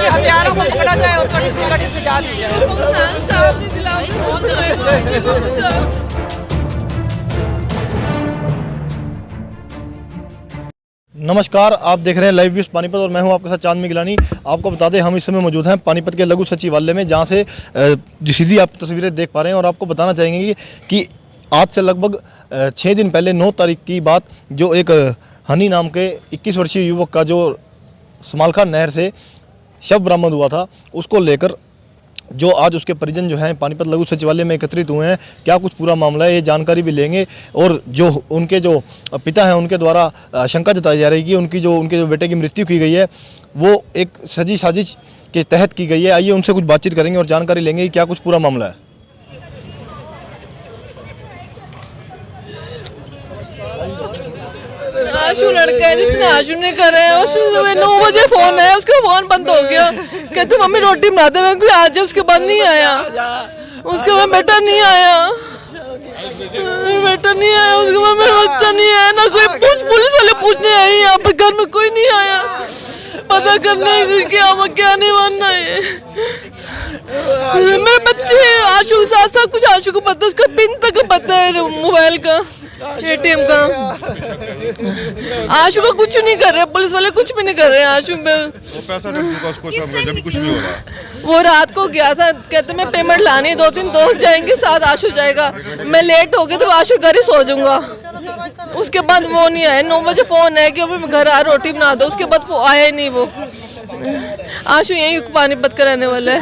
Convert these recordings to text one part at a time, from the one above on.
हथियारों को पकड़ा जाए और कड़ी से सजा दी जाए। नमस्कार, आप देख रहे हैं लाइव व्यूज पानीपत और मैं हूं आपके साथ चांद गिलानी। आपको बता दें, हम इस समय मौजूद हैं पानीपत के लघु सचिवालय में, जहां से सीधी आप तस्वीरें देख पा रहे हैं। और आपको बताना चाहेंगे कि आज से लगभग 6 दिन पहले 9 तारीख की बात, जो एक हनी नाम के 21 वर्षीय युवक का जो समालखा नहर से शव बरामद हुआ था, उसको लेकर जो आज उसके परिजन जो हैं पानीपत लघु सचिवालय में एकत्रित हुए हैं। क्या कुछ पूरा मामला है, ये जानकारी भी लेंगे। और जो उनके जो पिता हैं, उनके द्वारा शंका जताई जा रही है कि उनके जो बेटे की मृत्यु की गई है, वो एक सजी साजिश के तहत की गई है। आइए उनसे कुछ बातचीत करेंगे और जानकारी लेंगे कि क्या कुछ पूरा मामला है। आशु लड़का है जिसने आशु ने करे है। और सुबह 9 बजे फोन है, उसका फोन बंद हो गया। कहते मम्मी रोटी बना दे, मैं आज उसके बाद नहीं आया। उसके बाद बेटा नहीं आया, उसके बाद मेरा बच्चा नहीं आया। ना कोई पुलिस वाले पूछने आए, यहाँ पे घर में कोई नहीं आया पता करने क्या नहीं मानना है। मेरे बच्चे आशु के साथ सब कुछ आशु को पता है, उसका पिन तक पता है, मोबाइल का, ATM का। आशु का कुछ नहीं कर रहे, पुलिस वाले कुछ भी नहीं कर रहे। आशु पे पैसा उसको जब कुछ नहीं हो रहा। वो रात को गया था, कहते मैं पेमेंट लानी, 2-3 दोस्त जाएंगे, साथ आशु जाएगा। मैं लेट हो गया तो आशु घर ही सो जाऊंगा। उसके बाद वो नहीं आए। 9 बजे फोन है कि अभी घर आ, रोटी बना दो। उसके बाद वो आया नहीं। वो आशु यही पानीपत का रहने वाला है,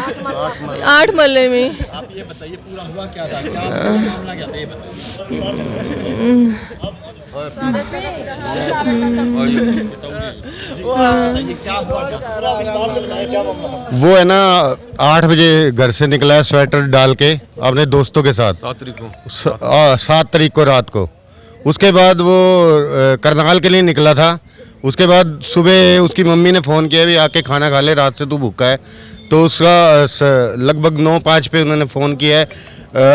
8 महल्ले में। आप ये बताइए पूरा हुआ क्या था, क्या मामला क्या था, ये बताइए। वो है ना 8 बजे घर से निकला है, स्वेटर डाल के अपने दोस्तों के साथ 7 तारीख को रात को। उसके बाद वो करनाल के लिए निकला था। उसके बाद सुबह उसकी मम्मी ने फ़ोन किया, भी आके खाना खा ले, रात से तू भूखा है। तो उसका लगभग 9:05 पे उन्होंने फ़ोन किया है।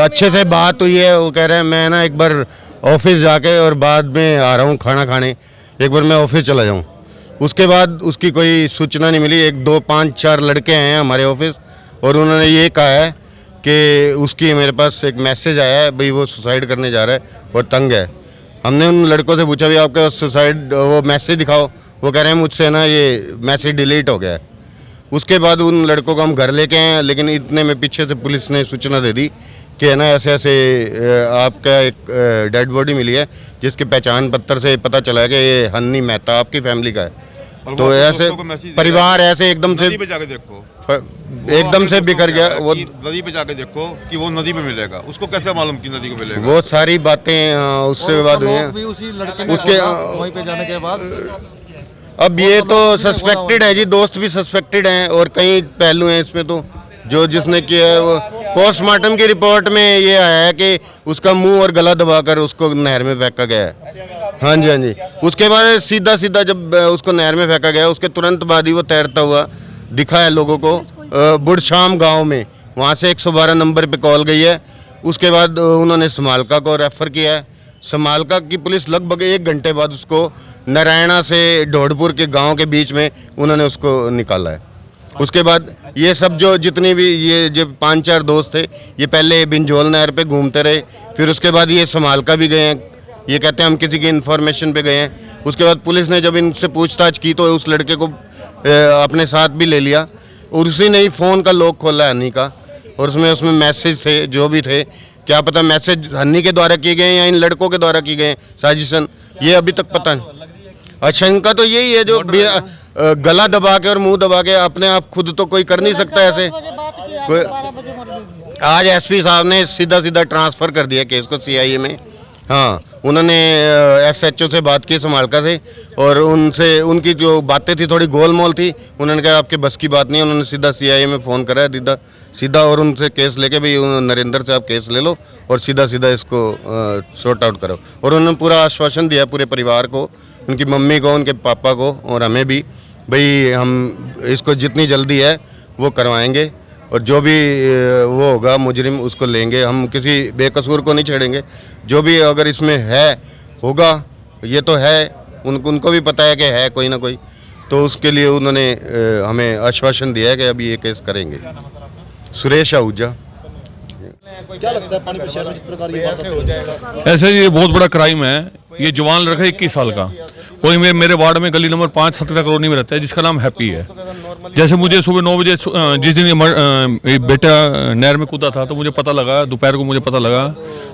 अच्छे से बात हुई है। वो कह रहे हैं मैं ना एक बार ऑफिस जाके और बाद में आ रहा हूँ खाना खाने, एक बार मैं ऑफिस चला जाऊँ। उसके बाद उसकी कोई सूचना नहीं मिली। 1, 2, 5, 4 लड़के हैं हमारे ऑफिस, और उन्होंने ये कहा है कि उसकी मेरे पास एक मैसेज आया है, भाई वो सुसाइड करने जा रहा है और तंग है। हमने उन लड़कों से पूछा, भी आपके सुसाइड वो मैसेज दिखाओ। वो कह रहे हैं मुझसे ना ये मैसेज डिलीट हो गया है। उसके बाद उन लड़कों को हम घर लेके आए, लेकिन इतने में पीछे से पुलिस ने सूचना दे दी कि है ना ऐसे आपका एक डेड बॉडी मिली है, जिसके पहचान पत्र से पता चला है कि ये हन्नी मेहता आपकी फैमिली का है। तो ऐसे परिवार ऐसे एकदम से बिखर गया। वो नदी पे जाके देखो कि वो नदी में मिलेगा। उसको कैसे मालूम कि नदी को मिलेगा? वो सारी बातें उससे बाद हुई हैं। उसके वहीं पे जाने के बाद अब ये तो सस्पेक्टेड है जी, दोस्त भी सस्पेक्टेड हैं और कई पहलू हैं इसमें। तो जो जिसने किया है, वो पोस्टमार्टम की रिपोर्ट में ये आया है कि उसका मुंह और गला दबाकर उसको नहर में फेंका गया है। हाँ जी, हाँ जी। उसके बाद सीधा जब उसको नहर में फेंका गया, उसके तुरंत बाद ही वो तैरता हुआ दिखा है लोगों को बुढ़शाम गांव में। वहाँ से 112 नंबर पे कॉल गई है। उसके बाद उन्होंने समालका को रेफ़र किया है। समालका की पुलिस लगभग 1 घंटे बाद उसको नारायणा से ढोड़पुर के गांव के बीच में उन्होंने उसको निकाला है। उसके बाद ये सब जो जितने भी ये जो 5-4 दोस्त थे, ये पहले बिंजोल नहर पे घूमते रहे। फिर उसके बाद ये समालका भी गए हैं। ये कहते हैं हम किसी की इन्फॉर्मेशन पे गए हैं। उसके बाद पुलिस ने जब इनसे पूछताछ की तो उस लड़के को अपने साथ भी ले लिया, और उसी ने ही फ़ोन का लॉक खोला हन्नी का, और उसमें मैसेज थे जो भी थे। क्या पता मैसेज हन्नी के द्वारा किए गए या इन लड़कों के द्वारा किए गए साजिशन, ये अभी तक पता नहीं। आशंका तो यही है, जो गला दबा के और मुंह दबा के अपने आप खुद तो कोई कर नहीं सकता ऐसे। आज SP साहब ने सीधा ट्रांसफ़र कर दिया केस को CIA में। हाँ, उन्होंने SHO से बात की समालका से, और उनसे उनकी जो बातें थी थोड़ी गोलमोल थी। उन्होंने कहा आपके बस की बात नहीं है। उन्होंने सीधा CIA में फ़ोन करा सीधा और उनसे केस लेके, भाई नरेंद्र से आप केस ले लो और सीधा इसको सॉर्ट आउट करो। और उन्होंने पूरा आश्वासन दिया पूरे परिवार को, उनकी मम्मी को, उनके पापा को और हमें भी, भाई हम इसको जितनी जल्दी है वो करवाएंगे, और जो भी वो होगा मुजरिम उसको लेंगे। हम किसी बेकसूर को नहीं छेड़ेंगे। जो भी अगर इसमें है होगा, ये तो है, उनको भी पता है कि है कोई ना कोई, तो उसके लिए उन्होंने हमें आश्वासन दिया है कि अभी ये केस करेंगे। सुरेश आहूजा। क्या लगता है पानीपत शहर में जिस प्रकार ये वारदात हो जाएगा? ऐसे ये बहुत बड़ा क्राइम है। ये जवान लड़का 21 साल का, कोई मेरे वार्ड में गली नंबर 5 17 कॉलोनी में रहता है, जिसका नाम हैप्पी है। जैसे मुझे सुबह 9 बजे जिस दिन ये बेटा नहर में कूदा था तो मुझे पता लगा, दोपहर को मुझे पता लगा,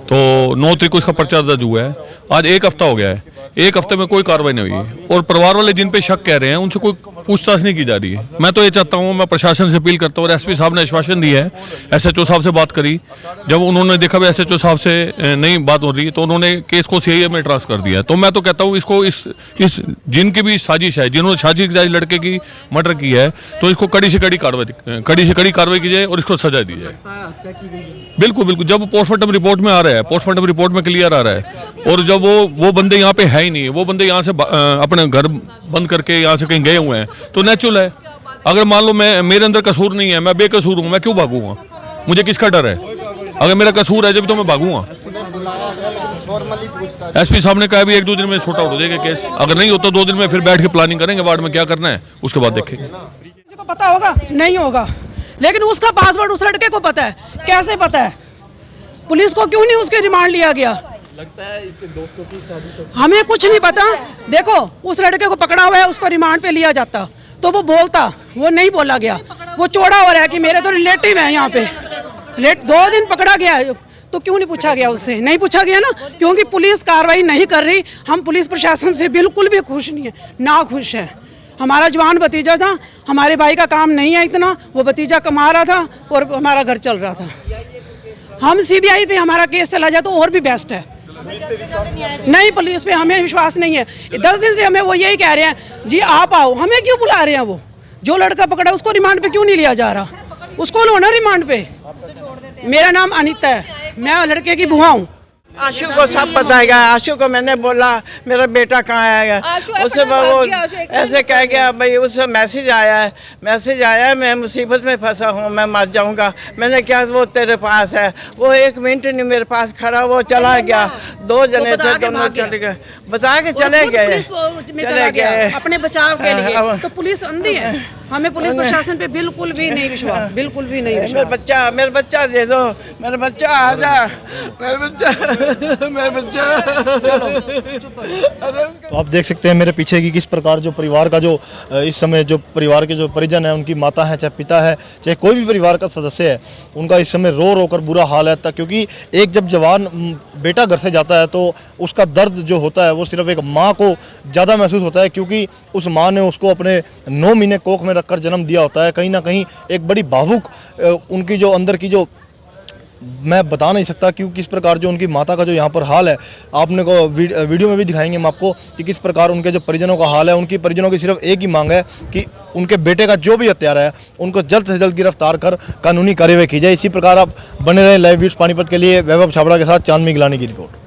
तो 9 तारीख को इसका पर्चा दर्ज हुआ है। आज 1 हफ्ता हो गया है, 1 हफ्ते में कोई कार्रवाई नहीं हुई और परिवार वाले जिन पे शक कह रहे हैं उनसे कोई पूछताछ नहीं की जा रही है। मैं तो ये चाहता हूँ, मैं प्रशासन से अपील करता हूँ, और एसपी साहब ने आश्वासन दिया है, SHO साहब से बात करी, जब उन्होंने देखा भी SHO साहब से नहीं बात हो रही तो उन्होंने केस को CIA में ट्रांसफर कर दिया। तो मैं तो कहता हूँ इसको इस जिनकी भी साजिश है, जिन्होंने साजिश लड़के की मर्डर की है, तो इसको कड़ी से कड़ी कार्रवाई की जाए और इसको सजा दी जाए। बिल्कुल बिल्कुल, जब पोस्टमार्टम रिपोर्ट में आ रहा है, पोस्टमार्टम रिपोर्ट में क्लियर आ रहा है, और जब वो बंदे यहाँ पे है ही नहीं, वो बंदे यहाँ से अपने घर बंद करके यहाँ से कहीं गए हुए हैं, तो नेचुरल है। अगर मान लो मेरे अंदर कसूर नहीं है, मैं बेकसूर हूँ, मैं क्यों भागूंगा? मुझे किसका डर है? अगर मेरा कसूर है जब तो मैं भागूंगा। SP साहब ने कहा भी 1-2 दिन में छोटा हो जाएगा केस, अगर नहीं होता 2 दिन में फिर बैठ के प्लानिंग करेंगे वार्ड में क्या करना है, उसके बाद देखेंगे। किसी को पता होगा? नहीं होगा, लेकिन उसका पासवर्ड उस लड़के को पता है। कैसे पता है? पुलिस को क्यों नहीं उसके रिमांड लिया गया? लगता है इसके दोस्तों की साजिश। हमें कुछ नहीं पता। देखो, उस लड़के को पकड़ा हुआ है, उसको रिमांड पे लिया जाता तो वो बोलता, वो नहीं बोला गया। वो चौड़ा हो रहा है कि मेरे तो रिलेटिव है यहाँ पे। 2 दिन पकड़ा गया है, तो क्यों नहीं पूछा गया उससे? नहीं पूछा गया ना, क्योंकि पुलिस कार्रवाई नहीं कर रही। हम पुलिस प्रशासन से बिल्कुल भी खुश नहीं है, ना खुश है। हमारा जवान भतीजा था, हमारे भाई का काम नहीं है इतना, वो भतीजा कमा रहा था और हमारा घर चल रहा था। हम CBI पे हमारा केस चला जाए तो और भी बेस्ट है। नहीं, पुलिस पे हमें विश्वास नहीं है। 10 दिन से हमें वो यही कह रहे हैं जी आप आओ, हमें क्यों बुला रहे हैं? वो जो लड़का पकड़ा उसको रिमांड पे क्यों नहीं लिया जा रहा? उसको लो ना रिमांड पे। मेरा नाम अनीता है, मैं लड़के की बुआ हूँ। आशु को सब बताएगा। आशु को मैंने बोला मेरा बेटा कहाँ आएगा, उससे वो ऐसे कह गया भाई उससे मैसेज आया है मैं मुसीबत में फंसा हूँ, मैं मर जाऊँगा। मैंने क्या वो तेरे पास है? वो 1 मिनट नहीं मेरे पास खड़ा, वो चला गया। 2 जने थे, दोनों चले गए, बता के चले गए अपने बचाव के लिए। तो पुलिस अंधी है, हमें पुलिस प्रशासन पे बिल्कुल भी नहीं विश्वास, बिल्कुल भी नहीं विश्वास। मेरा बच्चा दे दो, मेरा बच्चा आ जा, मेरा बच्चा। तो आप देख सकते हैं मेरे पीछे की किस प्रकार जो परिवार का जो इस समय जो परिवार के जो परिजन है, उनकी माता है, चाहे पिता है, चाहे कोई भी परिवार का सदस्य है, उनका इस समय रो रो कर बुरा हाल है। क्योंकि एक जब जवान बेटा घर से जाता है तो उसका दर्द जो होता है वो सिर्फ एक माँ को ज़्यादा महसूस होता है, क्योंकि उस माँ ने उसको अपने 9 महीने कोख में रखकर जन्म दिया होता है। कहीं ना कहीं एक बड़ी भावुक उनकी जो अंदर की जो मैं बता नहीं सकता क्यों किस प्रकार जो उनकी माता का जो यहाँ पर हाल है, आपने को वीडियो में भी दिखाएंगे हम आपको कि किस प्रकार उनके जो परिजनों का हाल है। उनकी परिजनों की सिर्फ एक ही मांग है कि उनके बेटे का जो भी हत्यारा है उनको जल्द से जल्द गिरफ्तार कर कानूनी कार्रवाई की जाए। इसी प्रकार आप बने रहें लाइव व्यूज़ पानीपत के लिए। वैभव छाबड़ा के साथ चांदनी गिलानी की रिपोर्ट।